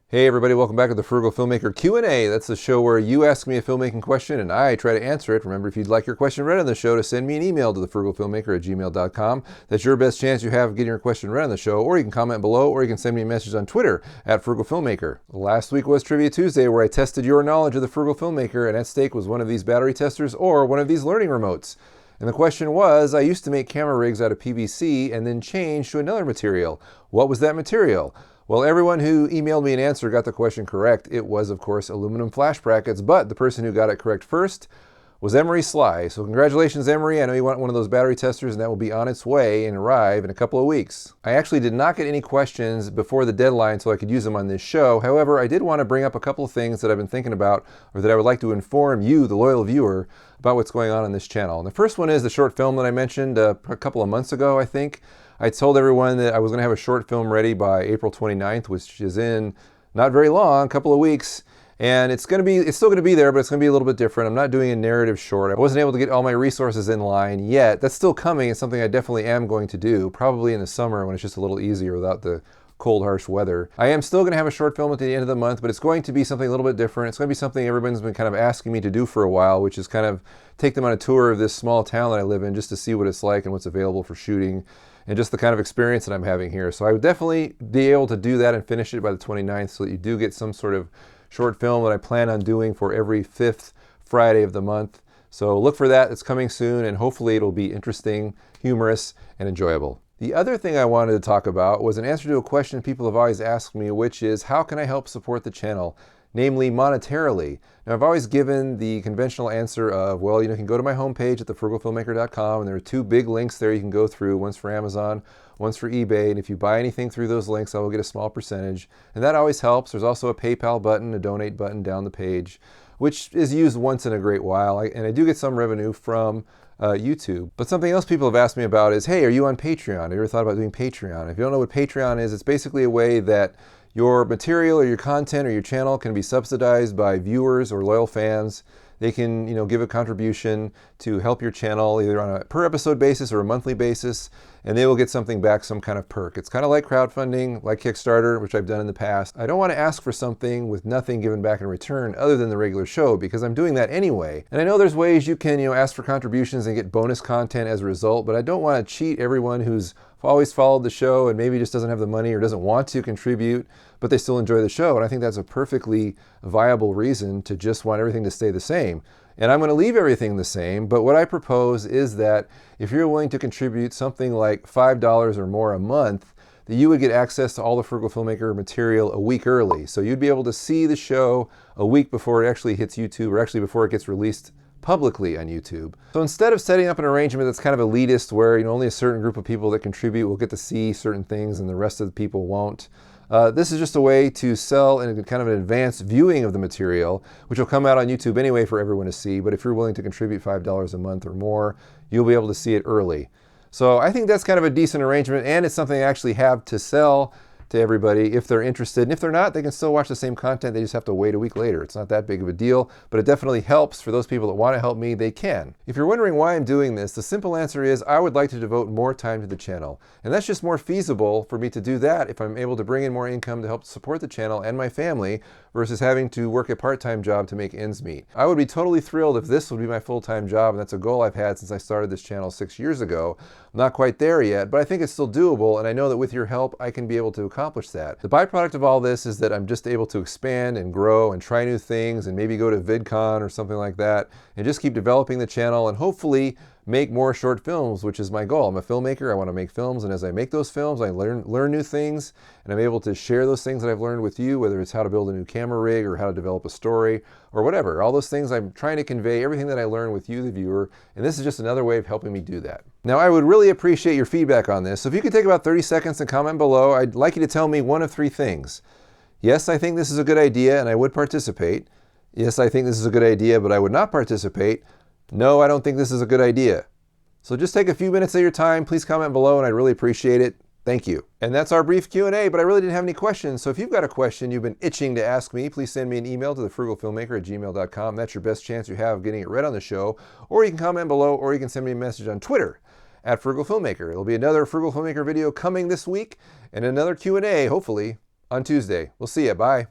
Hey everybody, welcome back to the Frugal Filmmaker Q&A. That's the show where you ask me a filmmaking question and I try to answer it. Remember, if you'd like your question read on the show, to send me an email to thefrugalfilmmaker@gmail.com. That's your best chance you have of getting your question read on the show, or you can comment below, or you can send me a message on Twitter @FrugalFilmmaker. Last week was Trivia Tuesday, where I tested your knowledge of the Frugal Filmmaker, and at stake was one of these battery testers or one of these learning remotes. And the question was, I used to make camera rigs out of PVC and then changed to another material. What was that material? Well, everyone who emailed me an answer got the question correct. It was, of course, aluminum flash brackets, but the person who got it correct first was Emery Sly. So congratulations, Emery. I know you want one of those battery testers, and that will be on its way and arrive in a couple of weeks. I actually did not get any questions before the deadline so I could use them on this show. However, I did want to bring up a couple of things that I've been thinking about, or that I would like to inform you, the loyal viewer, about what's going on this channel. And the first one is the short film that I mentioned a couple of months ago, I think. I told everyone that I was going to have a short film ready by April 29th, which is in not very long, a couple of weeks. And it's still going to be there, but it's going to be a little bit different. I'm not doing a narrative short. I wasn't able to get all my resources in line yet. That's still coming. It's something I definitely am going to do, probably in the summer when it's just a little easier without the cold, harsh weather. I am still going to have a short film at the end of the month, but it's going to be something a little bit different. It's going to be something everyone's been kind of asking me to do for a while, which is kind of take them on a tour of this small town that I live in, just to see what it's like and what's available for shooting, and just the kind of experience that I'm having here. So I would definitely be able to do that and finish it by the 29th, so that you do get some sort of short film that I plan on doing for every 5th Friday of the month. So look for that. It's coming soon, and hopefully it'll be interesting, humorous, and enjoyable. The other thing I wanted to talk about was an answer to a question people have always asked me, which is, how can I help support the channel? Namely, monetarily. Now, I've always given the conventional answer of, well, you can go to my homepage at thefrugalfilmmaker.com, and there are two big links there you can go through. One's for Amazon, one's for eBay, and if you buy anything through those links, I will get a small percentage, and that always helps. There's also a PayPal button, a donate button down the page, which is used once in a great while, and I do get some revenue from YouTube. But something else people have asked me about is, hey, are you on Patreon? Have you ever thought about doing Patreon? If you don't know what Patreon is, it's basically a way that your material or your content or your channel can be subsidized by viewers or loyal fans. They can, give a contribution to help your channel either on a per episode basis or a monthly basis, and they will get something back, some kind of perk. It's kind of like crowdfunding, like Kickstarter, which I've done in the past. I don't want to ask for something with nothing given back in return other than the regular show, because I'm doing that anyway. And I know there's ways you can, ask for contributions and get bonus content as a result, but I don't want to cheat everyone who's always followed the show and maybe just doesn't have the money or doesn't want to contribute, but they still enjoy the show. And I think that's a perfectly viable reason to just want everything to stay the same. And I'm going to leave everything the same, but what I propose is that if you're willing to contribute something like $5 or more a month, that you would get access to all the Frugal Filmmaker material a week early. So you'd be able to see the show a week before it actually hits YouTube, or actually before it gets released publicly on YouTube. So instead of setting up an arrangement that's kind of elitist, where only a certain group of people that contribute will get to see certain things and the rest of the people won't, this is just a way to sell in kind of an advanced viewing of the material, which will come out on YouTube anyway for everyone to see. But if you're willing to contribute $5 a month or more, you'll be able to see it early. So I think that's kind of a decent arrangement, and it's something I actually have to sell to everybody if they're interested. And if they're not, they can still watch the same content. They just have to wait a week later. It's not that big of a deal, but it definitely helps for those people that want to help me. They can. If you're wondering why I'm doing this, the simple answer is I would like to devote more time to the channel. And that's just more feasible for me to do that if I'm able to bring in more income to help support the channel and my family, versus having to work a part-time job to make ends meet. I would be totally thrilled if this would be my full-time job, and that's a goal I've had since I started this channel 6 years ago. I'm not quite there yet, but I think it's still doable, and I know that with your help, I can be able to accomplish that. The byproduct of all this is that I'm just able to expand and grow and try new things, and maybe go to VidCon or something like that, and just keep developing the channel, and hopefully make more short films, which is my goal. I'm a filmmaker. I want to make films, and as I make those films, I learn new things, and I'm able to share those things that I've learned with you, whether it's how to build a new camera rig or how to develop a story or whatever. All those things, I'm trying to convey everything that I learned with you, the viewer, and this is just another way of helping me do that. Now, I would really appreciate your feedback on this, so if you could take about 30 seconds and comment below, I'd like you to tell me one of three things. Yes, I think this is a good idea, and I would participate. Yes, I think this is a good idea, but I would not participate. No, I don't think this is a good idea. So just take a few minutes of your time. Please comment below, and I'd really appreciate it. Thank you. And that's our brief Q&A, but I really didn't have any questions. So if you've got a question you've been itching to ask me, please send me an email to thefrugalfilmmaker@gmail.com. That's your best chance you have of getting it read on the show. Or you can comment below, or you can send me a message on Twitter @FrugalFilmmaker. There'll be another Frugal Filmmaker video coming this week, and another Q&A, hopefully, on Tuesday. We'll see ya. Bye.